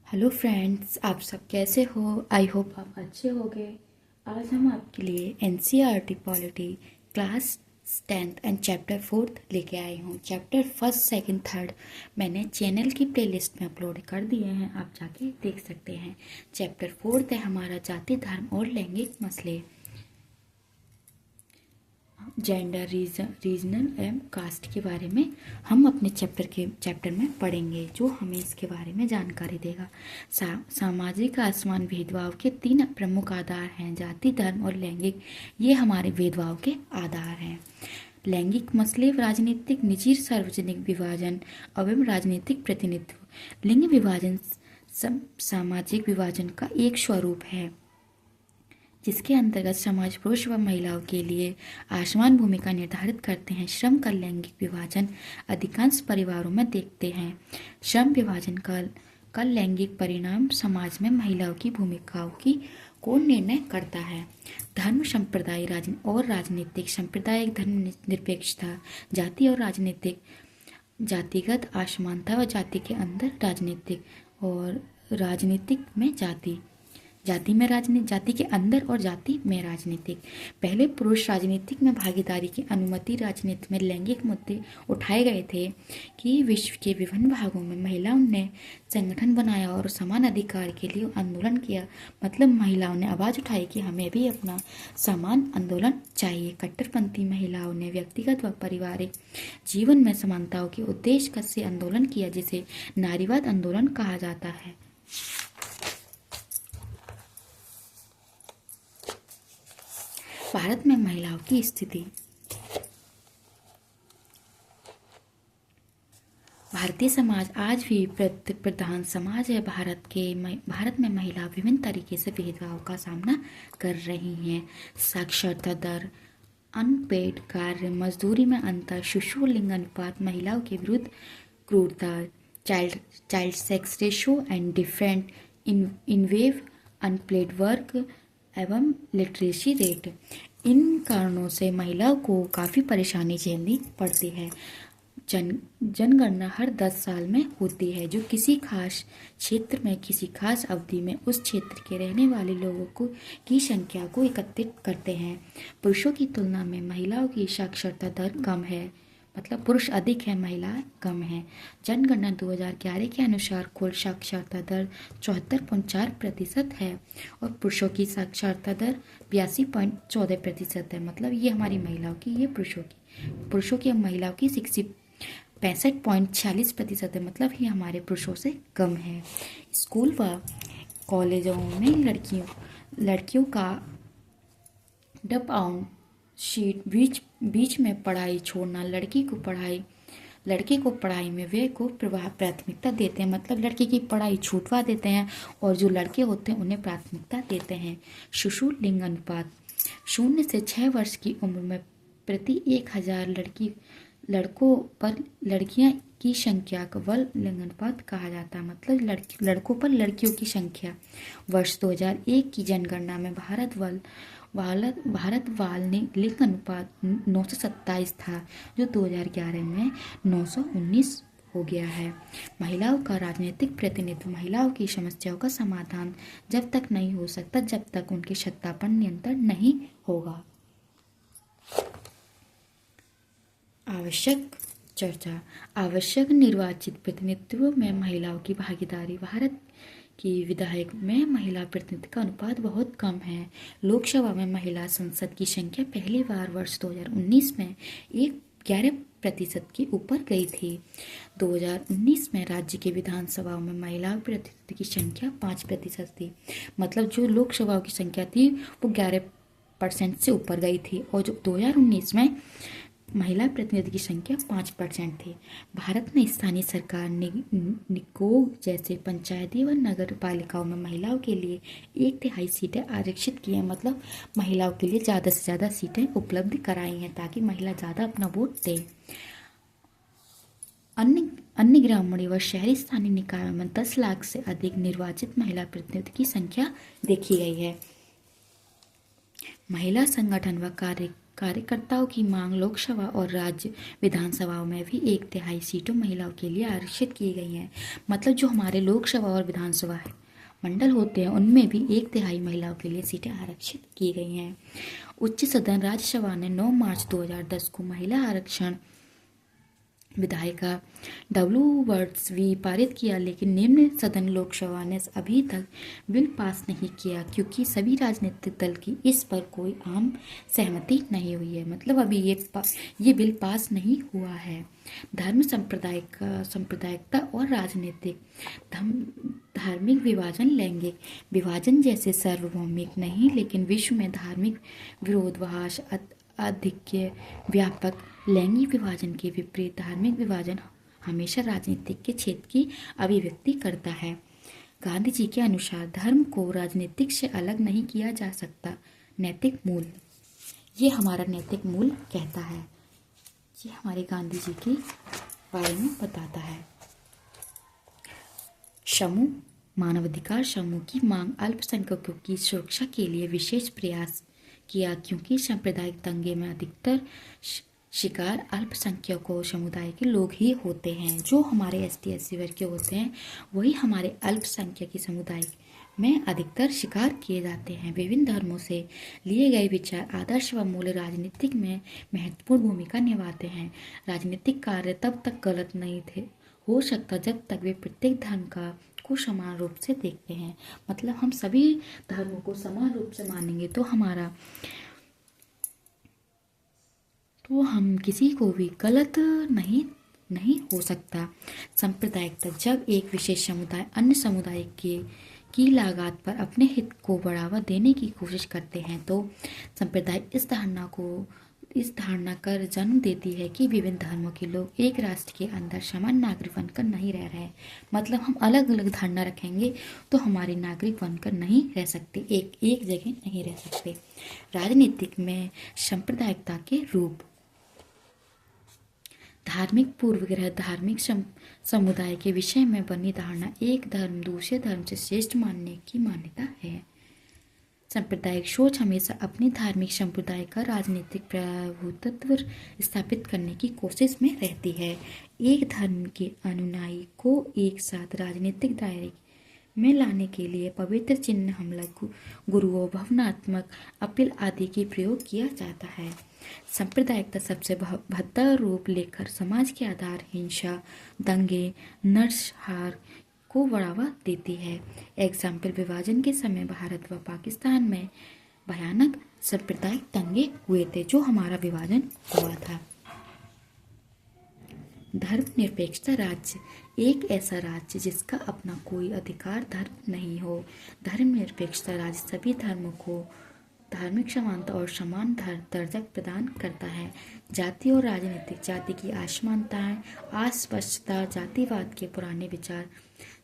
Hello friends, आप सब कैसे हो? आई होप आप अच्छे होंगे। आज हम आपके लिए NCERT polity class 10th and chapter 4th लेके आई हूँ। चैप्टर फर्स्ट, सेकंड, थर्ड मैंने चैनल की प्लेलिस्ट में अपलोड कर दिए हैं, आप जाके देख सकते हैं। चैप्टर 4th है हमारा जाति, धर्म और लैंगिक मसले, जेंडर, रीजनल एवं कास्ट के बारे में हम अपने चैप्टर में पढ़ेंगे, जो हमें इसके बारे में जानकारी देगा। सामाजिक असमान भेदभाव के 3 प्रमुख आधार हैं: जाति, धर्म और लैंगिक। ये हमारे भेदभाव के आधार हैं। लैंगिक मसले, राजनीतिक, निजी, सार्वजनिक विभाजन एवं राजनीतिक प्रतिनिधित्व। लिंग विभाजन सामाजिक विभाजन का एक स्वरूप है, जिसके अंतर्गत समाज पुरुष व महिलाओं के लिए असमान भूमिका निर्धारित करते हैं। श्रम का लैंगिक विभाजन अधिकांश परिवारों में देखते हैं। श्रम विभाजन का लैंगिक परिणाम समाज में महिलाओं की भूमिकाओं की को निर्णय करता है। धर्म, संप्रदाय और राजनीतिक। सांप्रदायिक धर्मनिरपेक्षता, जाति और राजनीतिक, जातिगत असमानता व जाति के अंदर राजनीतिक और राजनीतिक में जाति जाति के अंदर और जाति में राजनीतिक। पहले पुरुष राजनीतिक में भागीदारी की अनुमति। राजनीति में लैंगिक मुद्दे उठाए गए थे कि विश्व के विभिन्न भागों में महिलाओं ने संगठन बनाया और समान अधिकार के लिए आंदोलन किया। मतलब महिलाओं ने आवाज उठाई कि हमें भी अपना समान आंदोलन चाहिए। कट्टरपंथी महिलाओं ने व्यक्तिगत व पारिवारिक जीवन में समानताओं के उद्देश्य से आंदोलन किया, जिसे नारीवाद आंदोलन कहा जाता है। भारत में महिलाओं की स्थिति। भारतीय समाज आज भी प्रधान समाज है। भारत में महिला विभिन्न तरीके से भेदभाव का सामना कर रही हैं। साक्षरता दर, अनपेड कार्य, मजदूरी में अंतर, शिशु लिंग अनुपात, महिलाओं के विरुद्ध क्रूरता, child sex ratio and different involve unpaid work एवं लिटरेसी रेट। इन कारणों से महिलाओं को काफ़ी परेशानी झेलनी पड़ती है। जनगणना हर 10 साल में होती है, जो किसी खास क्षेत्र में किसी खास अवधि में उस क्षेत्र के रहने वाले लोगों की संख्या को एकत्रित करते हैं। पुरुषों की तुलना में महिलाओं की साक्षरता दर कम है, मतलब पुरुष अधिक है, महिलाएं कम है। जनगणना 2011 के अनुसार कुल साक्षरता दर 74.4% है और पुरुषों की साक्षरता दर 82.14% है। मतलब ये हमारी महिलाओं की, ये पुरुषों की महिलाओं की 65.46% है। मतलब ये हमारे पुरुषों से कम है। स्कूल व कॉलेजों में लड़कियों का ड्रॉप आउट शीट, बीच में पढ़ाई छोड़ना, लड़के को पढ़ाई में व्यय को प्राथमिकता देते हैं। मतलब लड़के की पढ़ाई छूटवा देते हैं और जो लड़के होते हैं उन्हें प्राथमिकता देते हैं। शिशु लिंग अनुपात, 0 से 6 वर्ष की उम्र में प्रति 1000 लड़कों पर लड़कियां की संख्या को वल लिंग अनुपात कहा जाता है। मतलब लड़कों पर लड़कियों की संख्या। वर्ष 2001 की जनगणना में भारत वाल ने लिंग अनुपात 927 था, जो 2011 में 919 हो गया है। महिलाओं का राजनीतिक प्रतिनिधित्व। महिलाओं की समस्याओं का समाधान जब तक नहीं हो सकता जब तक उनकी सत्ता पर नियंत्रण नहीं होगा। आवश्यक चर्चा। आवश्यक निर्वाचित प्रतिनिधित्व में महिलाओं की भागीदारी। भारत की विधायक में महिला प्रतिनिधि का अनुपात बहुत कम है। लोकसभा में महिला संसद की संख्या पहली बार वर्ष 2019 में 11% के ऊपर गई थी। 2019 में राज्य के विधानसभाओं में महिला प्रतिनिधि की संख्या 5% थी। मतलब जो लोकसभाओं की संख्या थी वो 11% से ऊपर गई थी और जो 2019 में महिला प्रतिनिधि की संख्या 5% थी। भारत में स्थानीय सरकार निकायों जैसे पंचायती व नगर पालिकाओं में महिलाओं के लिए 1/3 सीटें आरक्षित की हैं। मतलब महिलाओं के लिए ज़्यादा से ज़्यादा सीटें उपलब्ध कराई हैं ताकि महिला ज़्यादा अपना वोट दे। अन्य ग्रामीण व शहरी स्थानीय निकायों में 10 लाख से अधिक निर्वाचित महिला प्रतिनिधि की संख्या देखी गई है। महिला संगठन व कार्यकर्ताओं की मांग लोकसभा और राज्य विधानसभाओं में भी 1/3 सीटों महिलाओं के लिए आरक्षित की गई हैं। मतलब जो हमारे लोकसभा और विधानसभा है मंडल होते हैं उनमें भी 1/3 महिलाओं के लिए सीटें आरक्षित की गई हैं। उच्च सदन राज्यसभा ने 9 मार्च 2010 को महिला आरक्षण विधायिका डब्ल्यू वर्ड्सवी पारित किया, लेकिन निम्न सदन लोकसभा ने अभी तक बिल पास नहीं किया क्योंकि सभी राजनीतिक दल की इस पर कोई आम सहमति नहीं हुई है। मतलब अभी ये बिल पास नहीं हुआ है। धर्म सांप्रदायिकता और राजनीतिक धार्मिक विभाजन, लैंगिक विभाजन जैसे सार्वभौमिक नहीं, लेकिन विश्व में धार्मिक विरोधाभास अधिक व्यापक लैंगिक विभाजन के विपरीत धार्मिक विभाजन हमेशा राजनीतिक के क्षेत्र की अभिव्यक्ति करता है। गांधी जी के अनुसार धर्म को राजनीतिक से अलग नहीं किया जा सकता। नैतिक मूल्य, ये हमारा नैतिक मूल्य कहता है, ये हमारे गांधी जी के बारे में बताता है। समूह मानवाधिकार समूह की मांग अल्पसंख्यकों की सुरक्षा के लिए विशेष प्रयास किया क्योंकि सांप्रदायिक दंगे में अधिकतर शिकार अल्पसंख्यकों समुदाय के लोग ही होते हैं। जो हमारे ST/SC वर्ग के होते हैं वही हमारे अल्पसंख्यक समुदाय में अधिकतर शिकार किए जाते हैं। विभिन्न धर्मों से लिए गए विचार, आदर्श व मूल्य राजनीतिक में महत्वपूर्ण भूमिका निभाते हैं। राजनीतिक कार्य तब तक गलत नहीं हो सकता जब तक वे प्रत्येक धर्म को समान रूप से देखते हैं। मतलब हम सभी धर्मों को समान रूप से मानेंगे तो हम किसी को भी गलत नहीं हो सकता। सांप्रदायिकता, जब एक विशेष समुदाय अन्य समुदाय की लागत पर अपने हित को बढ़ावा देने की कोशिश करते हैं तो संप्रदाय इस धारणा कर जन्म देती है कि विभिन्न धर्मों के लोग एक राष्ट्र के अंदर समान नागरिक बनकर नहीं रह रहे। मतलब हम अलग अलग धारणा रखेंगे तो हमारे नागरिक बनकर नहीं रह सकते, एक जगह नहीं रह सकते। राजनीतिक में सांप्रदायिकता के रूप, धार्मिक पूर्वाग्रह, धार्मिक समुदाय के विषय में बनी धारणा एक धर्म दूसरे धर्म से श्रेष्ठ मानने की मान्यता है। सांप्रदायिक सोच हमेशा अपने धार्मिक संप्रदाय का राजनीतिक प्रभुत्व स्थापित करने की कोशिश में रहती है। एक धर्म के अनुयायी को एक साथ राजनीतिक दायरे में लाने के लिए पवित्र चिन्ह, हमला, गुरुओं, भावनात्मक अपील आदि की प्रयोग किया जाता है। सांप्रदायिकता सबसे भद्दा रूप लेकर समाज के आधार, हिंसा, दंगे, नरसंहार को बढ़ावा देती है। एग्जाम्पल, विभाजन के समय भारत व पाकिस्तान में भयानक सांप्रदायिक दंगे हुए थे जो हमारा विभाजन हुआ था। धर्मनिरपेक्षता राज्य, एक ऐसा राज्य जिसका अपना कोई अधिकार धर्म नहीं हो। धर्मनिरपेक्षता राज्य सभी धर्मों को धार्मिक समानता और समान दर्जा प्रदान करता है। जाति और राजनीतिक, जाति की असमानताएं, अस्पष्टता, जातिवाद के पुराने विचार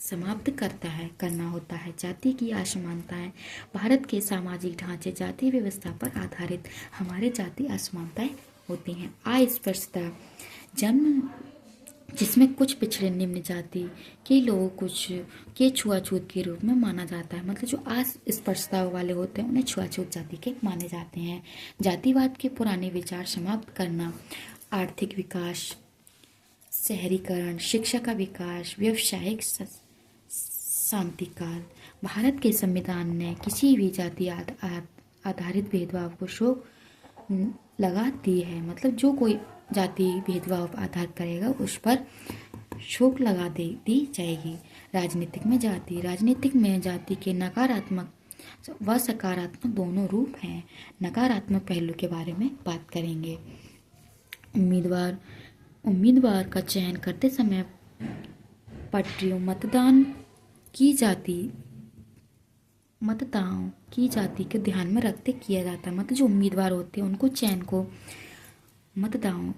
समाप्त करना होता है। जाति की असमानताएं, भारत के सामाजिक ढांचे, जाति व्यवस्था पर आधारित हमारे जाति असमानताएं होती हैं। अस्पृश्यता, जन्म जिसमें कुछ पिछड़े निम्न जाति के लोगों कुछ के छुआछूत के रूप में माना जाता है। मतलब जो अस्पृश्यता वाले होते हैं उन्हें छुआछूत जाति के माने जाते हैं। जातिवाद के पुराने विचार समाप्त करना, आर्थिक विकास, शहरीकरण, शिक्षा का विकास, व्यवसायिक शांतिकाल। भारत के संविधान ने किसी भी जाति आधारित भेदभाव को रोक लगा दी है। मतलब जो कोई जाति भेदभाव आधार करेगा उस पर रोक लगा दी जाएगी। राजनीतिक में जाति के नकारात्मक व सकारात्मक दोनों रूप हैं। नकारात्मक पहलू के बारे में बात करेंगे। उम्मीदवार का चयन करते समय पटरियों मतदाताओं की जाति को ध्यान में रखते किया जाता है। मतलब जो उम्मीदवार होते हैं उनको चयन को मतदाताओं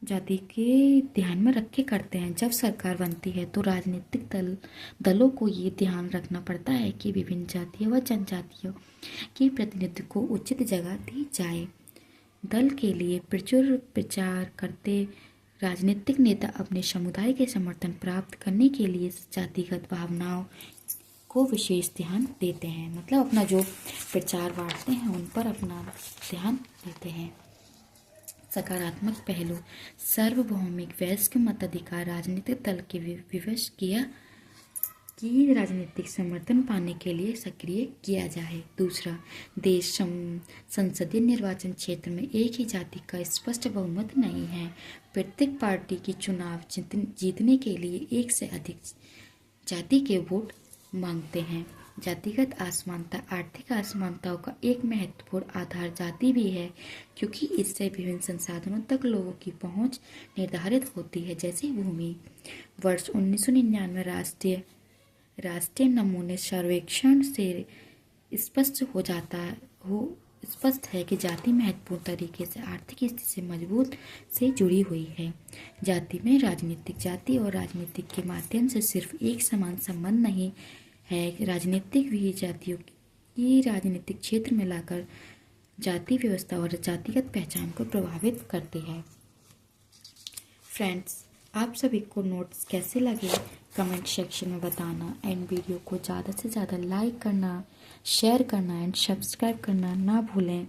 जाति के ध्यान में रख के करते हैं। जब सरकार बनती है तो राजनीतिक दलों को ये ध्यान रखना पड़ता है कि विभिन्न जातियों व जनजातियों के प्रतिनिधित्व को उचित जगह दी जाए। दल के लिए प्रचुर प्रचार करते राजनीतिक नेता अपने समुदाय के समर्थन प्राप्त करने के लिए जातिगत भावनाओं को विशेष ध्यान देते हैं, मतलब अपना जो प्रचार बांटते हैं उन पर अपना ध्यान देते हैं। सकारात्मक पहलू, सार्वभौमिक वयस्क मताधिकार राजनीतिक दल के विवश किया कि राजनीतिक समर्थन पाने के लिए सक्रिय किया जाए। दूसरा, देश संसदीय निर्वाचन क्षेत्र में एक ही जाति का स्पष्ट बहुमत नहीं है। प्रत्येक पार्टी की चुनाव जीतने के लिए एक से अधिक जाति के वोट मांगते हैं। जातिगत असमानता, आर्थिक असमानताओं का एक महत्वपूर्ण आधार जाति भी है, क्योंकि इससे विभिन्न संसाधनों तक लोगों की पहुंच निर्धारित होती है, जैसे भूमि। वर्ष 1999 राष्ट्रीय नमूने सर्वेक्षण से स्पष्ट है कि जाति महत्वपूर्ण तरीके से आर्थिक स्थिति से मजबूत से जुड़ी हुई है। जाति में जाति और राजनीतिक के माध्यम से सिर्फ एक समान संबंध नहीं है। राजनीतिक भी जातियों की राजनीतिक क्षेत्र में लाकर जाति व्यवस्था और जातिगत पहचान को प्रभावित करती है। फ्रेंड्स, आप सभी को नोट्स कैसे लगे कमेंट सेक्शन में बताना, एंड वीडियो को ज़्यादा से ज़्यादा लाइक करना, शेयर करना एंड सब्सक्राइब करना ना भूलें।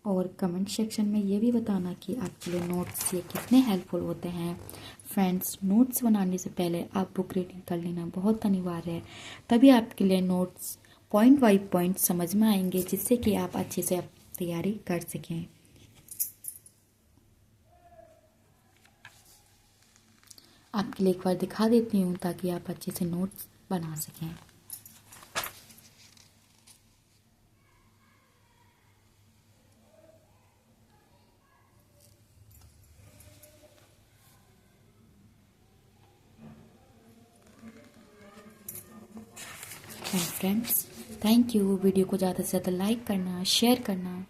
और कमेंट सेक्शन में ये भी बताना कि आपके लिए नोट्स ये कितने हेल्पफुल होते हैं। फ्रेंड्स, नोट्स बनाने से पहले आप बुक रीडिंग कर लेना बहुत अनिवार्य है, तभी आपके लिए नोट्स पॉइंट बाई पॉइंट समझ में आएंगे, जिससे कि आप अच्छे से तैयारी कर सकें। आपके लिए एक बार दिखा देती हूँ ताकि आप अच्छे से नोट्स बना सकें। Friends, thank you. वीडियो को ज़्यादा से ज़्यादा लाइक करना, शेयर करना।